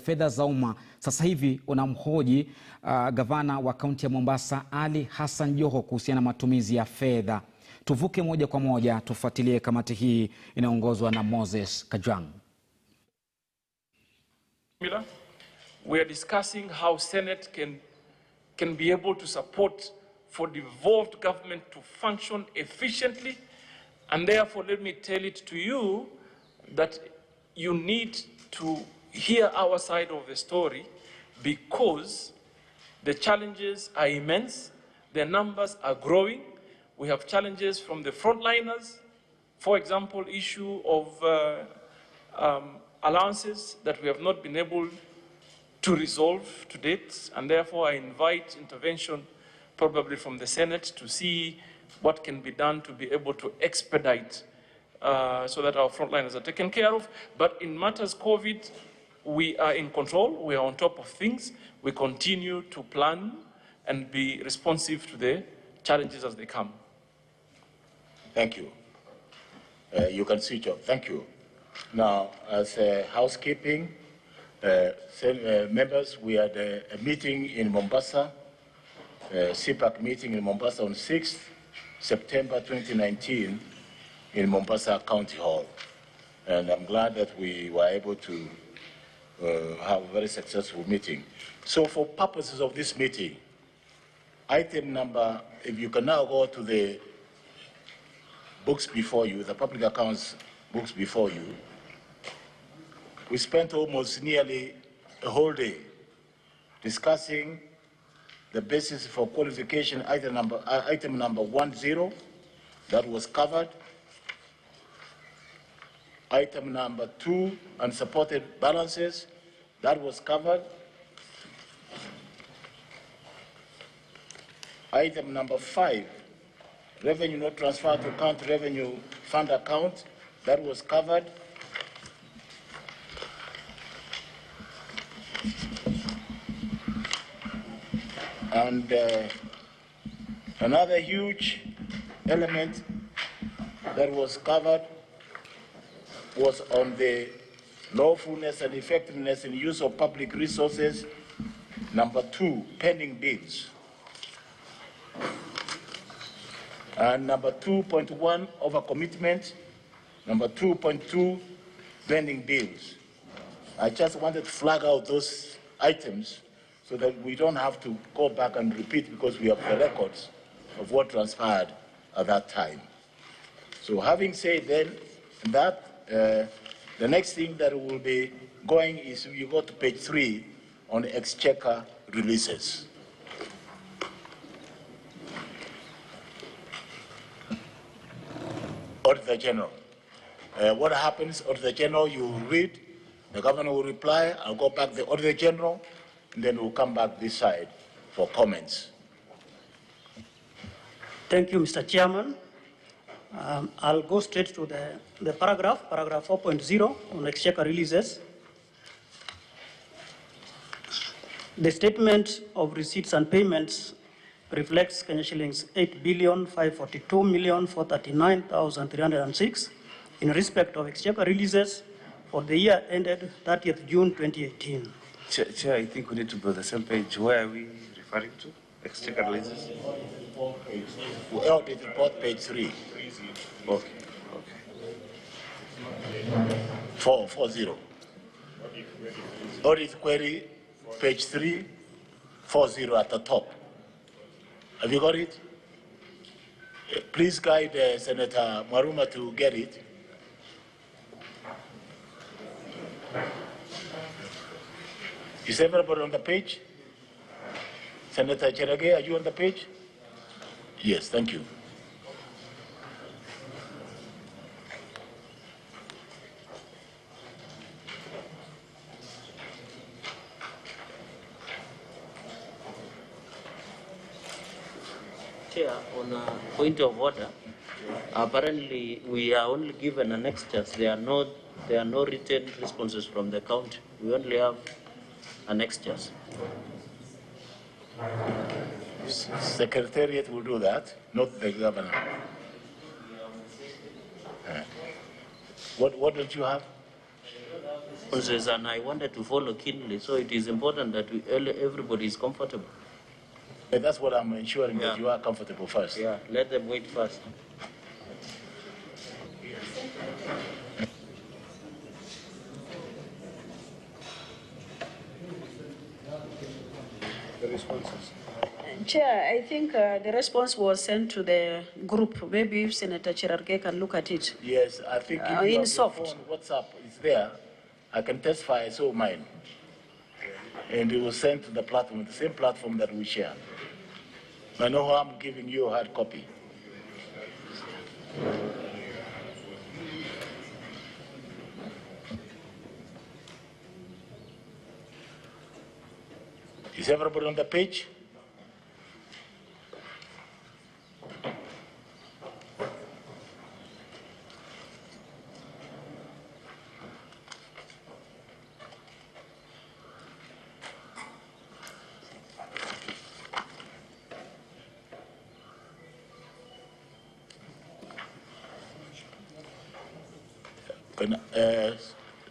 fedha za umma sasa hivi unamhoji gavana wa kaunti ya Mombasa Ali Hassan Joho kuhusiana na matumizi ya fedha. Tuvuke moja kwa moja tufuatilie kamati hii inaongozwa na Moses Kajwang. We are discussing how Senate can be able to support for devolved government to function efficiently, and therefore let me tell it to you that you need to hear our side of the story, because the challenges are immense, the numbers are growing. We have challenges from the frontliners, for example, issue of allowances that we have not been able to resolve to date, and therefore I invite intervention probably from the Senate to see what can be done to be able to expedite so that our frontliners are taken care of. But in matters COVID, we are in control, we are on top of things, we continue to plan and be responsive to the challenges as they come. Thank you. You can switch off. Thank you. Now, as housekeeping, members, we had a meeting in Mombasa, CPAC meeting in Mombasa on 6th September 2019 in Mombasa County Hall. And I'm glad that we were able to have a very successful meeting. So for purposes of this meeting, item number, if you can now go to the books before you, the public accounts books before you, we spent almost nearly a whole day discussing the basis for qualification, item number 10, that was covered. Item number 2, unsupported balances, that was covered. Item number 5, revenue not transferred to account revenue fund account, that was covered. And another huge element that was covered was on the lawfulness and effectiveness in use of public resources. Number 2, pending bills. And number 2.1, overcommitment. Number 2.2, pending bills. I just wanted to flag out those items so that we don't have to go back and repeat, because we have the records of what transpired at that time. So having said then that, the next thing that will be going is you go to page 3 on exchequer releases. Auditor General. What happens, Auditor General, you read, the governor will reply, I'll go back to the Auditor General, and then we'll come back this side for comments. Thank you, Mr. Chairman. I'll go straight to the paragraph 4.0 on exchequer releases. The statement of receipts and payments reflects Kenya shillings 8,542,439,306 in respect of exchequer releases for the year ended 30th June 2018. Chair, I think we need to be on the same page. Where are we referring to? Exchequer releases? Audit report, page 3. Okay. 440. Audit query, page 3, 40 at the top. Have you got it? Please guide Senator Maruma to get it. Is everybody on the page? Senator Cherage, are you on the page? Yes, thank you. Chair, on a point of order, apparently we are only given annexures. There are no written responses from the county. We only have annexures. Secretariat will do that, not the governor. What did you have? And I wanted to follow keenly, so it is important that everybody is comfortable. And that's what I'm ensuring, that you are comfortable first. Yeah, let them wait first. The responses. Chair, I think the response was sent to the group. Maybe if Senator Cherargei can look at it. Yes, I think if you in have your soft. phone, WhatsApp is there. I can testify I saw mine. And it was sent to the platform, the same platform that we share. I know how I'm giving you a hard copy. Is everybody on the page?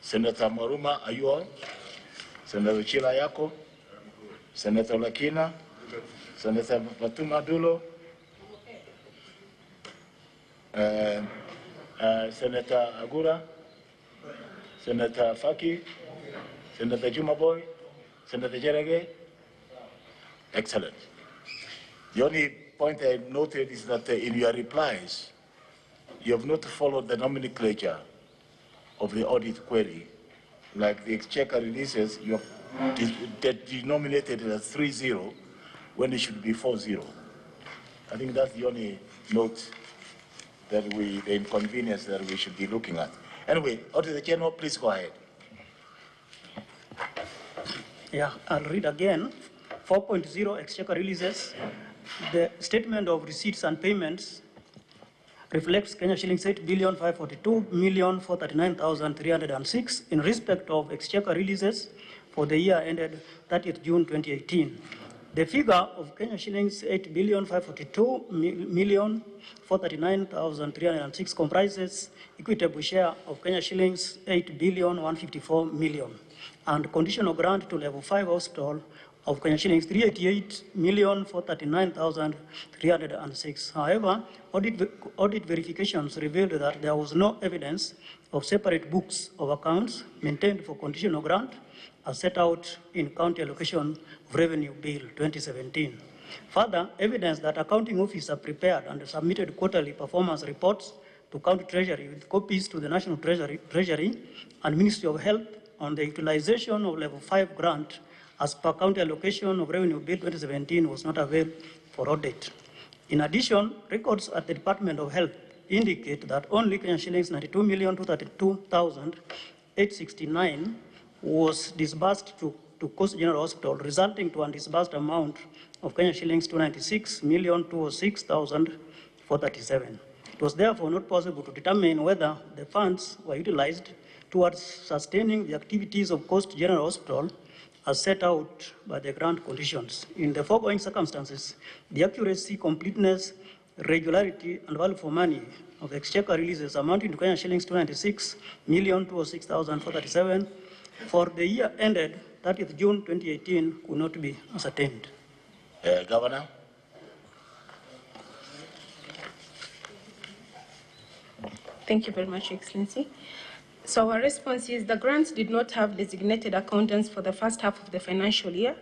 Senator Maruma, are you on? Senator Chila Yako? Senator Lakina? Senator Fatuma Dulo? Senator Agura? Senator Faki? Senator Jumaboy? Senator Jerege? Excellent. The only point I noted is that in your replies, you have not followed the nomenclature of the audit query. Like the exchequer releases, you have denominated it as 3-0 when it should be 4-0. I think that's the only note that the inconvenience that we should be looking at. Anyway, Auditor General, please go ahead. Yeah, I'll read again. 4.0 exchequer releases. The statement of receipts and payments reflects Kenya shillings 8,542,439,306 in respect of exchequer releases for the year ended 30th June 2018. The figure of Kenya shillings 8,542,439,306 comprises equitable share of Kenya shillings 8,154,000,000 and conditional grant to level 5 hospital of Kenya shillings 388,439,306. However, audit verifications revealed that there was no evidence of separate books of accounts maintained for conditional grant as set out in County Allocation of Revenue Bill 2017. Further, evidence that accounting officer prepared and submitted quarterly performance reports to County Treasury with copies to the National Treasury and Ministry of Health on the utilization of level 5 grant as per County Allocation of Revenue Bill 2017 was not available for audit. In addition, records at the Department of Health indicate that only Kenya shillings 92,232,869 was disbursed to Coast General Hospital, resulting to an disbursed amount of Kenya shillings 296,206,437. It was therefore not possible to determine whether the funds were utilized towards sustaining the activities of Coast General Hospital as set out by the grant conditions. In the foregoing circumstances, the accuracy, completeness, regularity, and value for money of exchequer releases amounting to Kenya shillings 296,206,437 for the year ended 30th June 2018 could not be ascertained. Governor? Thank you very much, Your Excellency. So our response is the grants did not have designated accountants for the first half of the financial year.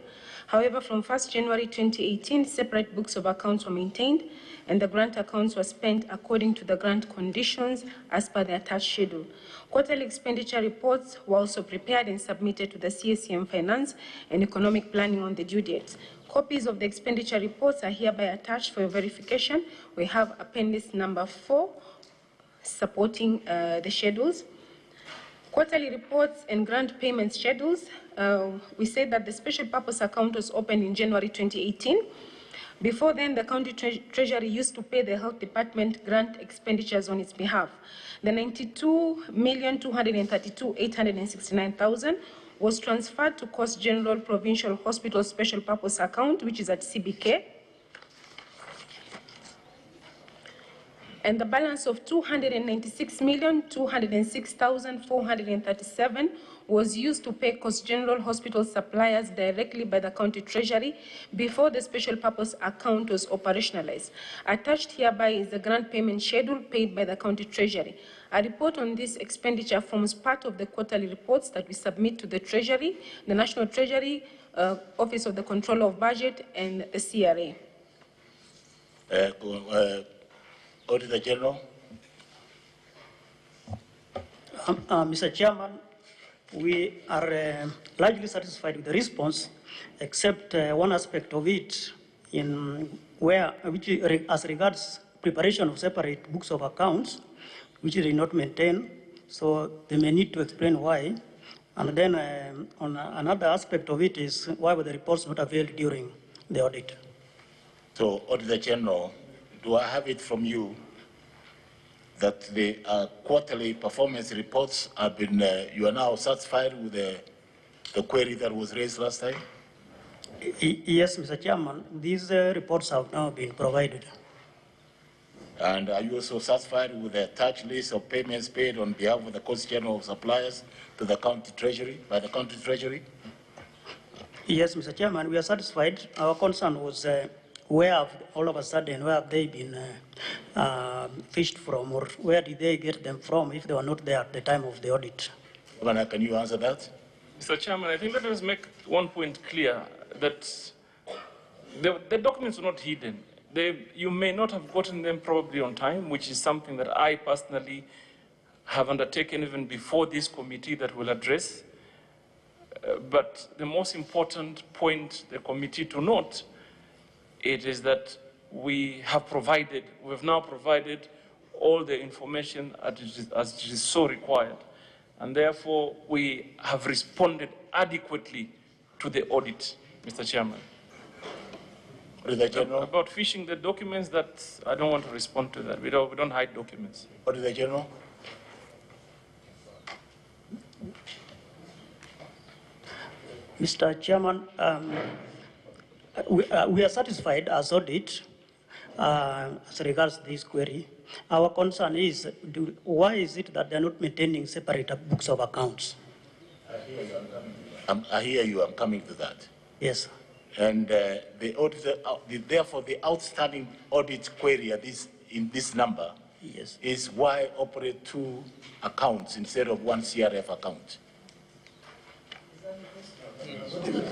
However, from 1st January 2018, separate books of accounts were maintained and the grant accounts were spent according to the grant conditions as per the attached schedule. Quarterly expenditure reports were also prepared and submitted to the CSCM Finance and Economic Planning on the due dates. Copies of the expenditure reports are hereby attached for your verification. We have appendix number 4 supporting the schedules. Quarterly reports and grant payment schedules. We said that the special purpose account was opened in January 2018. Before then, the county treasury used to pay the health department grant expenditures on its behalf. The 92,232,869,000 was transferred to Coast General Provincial Hospital Special Purpose Account, which is at CBK. And the balance of 296,206,437 was used to pay Coast General Hospital suppliers directly by the county treasury before the special purpose account was operationalized. Attached hereby is the grant payment schedule paid by the county treasury. A report on this expenditure forms part of the quarterly reports that we submit to the Treasury, the National Treasury, Office of the Controller of Budget, and the CRA. Auditor General. Mr. Chairman, we are largely satisfied with the response, except one aspect of it, which as regards preparation of separate books of accounts, which they did not maintain, so they may need to explain why. And then on another aspect of it is why were the reports not availed during the audit? So, Auditor General, do I have it from you that the quarterly performance reports have been, you are now satisfied with the query that was raised last time? Yes, Mr. Chairman, these reports have now been provided. And are you also satisfied with the attached list of payments paid on behalf of the Coast General of Suppliers to the county treasury, by the county treasury? Yes, Mr. Chairman, we are satisfied. Our concern was where have, all of a sudden, where have they been fished from, or where did they get them from if they were not there at the time of the audit? Governor, can you answer that? Mr. Chairman, I think let us make one point clear, that the documents are not hidden. You may not have gotten them probably on time, which is something that I personally have undertaken even before this committee that will address. But the most important point the committee to note, it is that we have now provided all the information as it is so required. And therefore, we have responded adequately to the audit, Mr. Chairman. Auditor General. About fishing the documents, that I don't want to respond to that. We don't hide documents. Auditor General. Mr. Chairman, we are satisfied as audit as regards this query. Our concern is, why is it that they are not maintaining separate books of accounts? I hear you, I'm coming to that. Yes. And the auditor, therefore, the outstanding audit query in this number, yes, is why operate 2 accounts instead of 1 CRF account?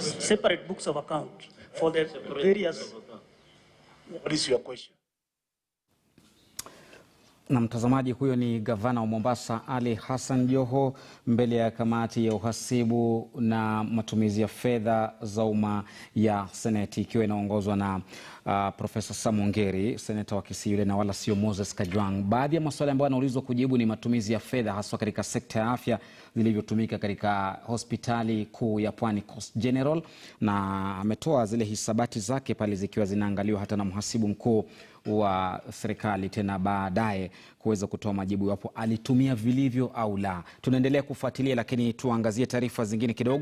Separate books of account for the various. What is your question? Na mtazamaji, huyo ni Gavana wa Mombasa Ali Hassan Joho mbele ya kamati ya uhasibu na matumizi ya fedha za umma ya Seneti, ikiwa inaongozwa na Profesa Samongeri, seneta wa Kisii yule, na wala sio Moses Kajwang. Baadhi ya maswali ambayo anaulizwa kujibu ni matumizi ya fedha haswa katika sekta ya afya zilivyotumika katika hospitali kuu ya Pwani Coast General, na ametoa zile hisabati zake pale zikiwa zinaangaliwa hata na mhasibu mkuu wa serikali, tena baadaye kuweza kutoa majibu iwapo alitumia vilivyo au la. Tunaendelea kufuatilia, lakini tuangazie taarifa zingine kidogo.